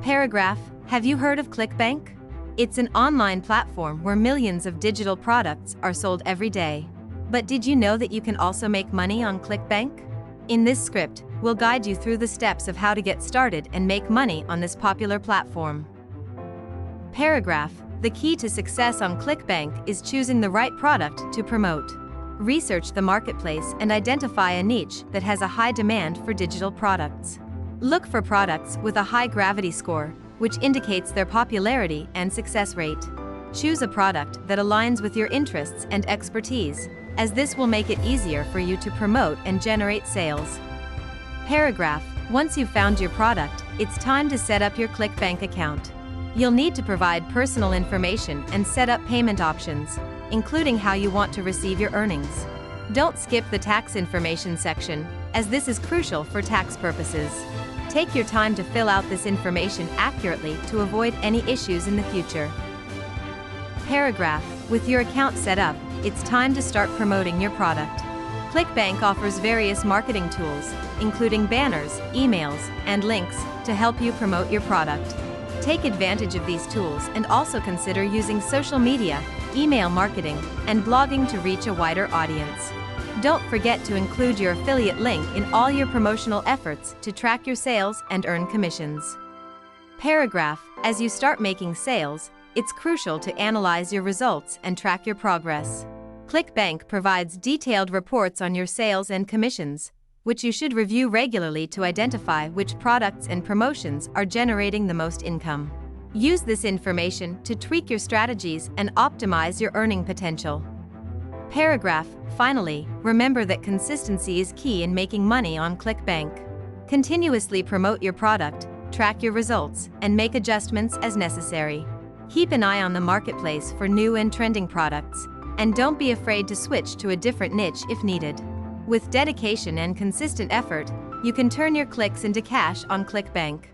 Paragraph, have you heard of Clickbank? It's an online platform where millions of digital products are sold every day. But did you know that you can also make money on Clickbank? In this script, we'll guide you through the steps of how to get started and make money on this popular platform. Paragraph, the key to success on Clickbank is choosing the right product to promote. Research the marketplace and identify a niche that has a high demand for digital products. Look for products with a high gravity score, which indicates their popularity and success rate. Choose a product that aligns with your interests and expertise, as this will make it easier for you to promote and generate sales. Paragraph, once you've found your product, it's time to set up your Clickbank account. You'll need to provide personal information and set up payment options, including how you want to receive your earnings. Don't skip the tax information section, as this is crucial for tax purposes. Take your time to fill out this information accurately to avoid any issues in the future. Paragraph, with your account set up, it's time to start promoting your product. Clickbank offers various marketing tools, including banners, emails, and links, to help you promote your product. Take advantage of these tools and also consider using social media, email marketing, and blogging to reach a wider audience. Don't forget to include your affiliate link in all your promotional efforts to track your sales and earn commissions. Paragraph, as you start making sales, it's crucial to analyze your results and track your progress. Clickbank provides detailed reports on your sales and commissions, which you should review regularly to identify which products and promotions are generating the most income. Use this information to tweak your strategies and optimize your earning potential. Paragraph, finally, remember that consistency is key in making money on Clickbank. Continuously promote your product, track your results, and make adjustments as necessary. Keep an eye on the marketplace for new and trending products, and don't be afraid to switch to a different niche if needed. With dedication and consistent effort, you can turn your clicks into cash on Clickbank.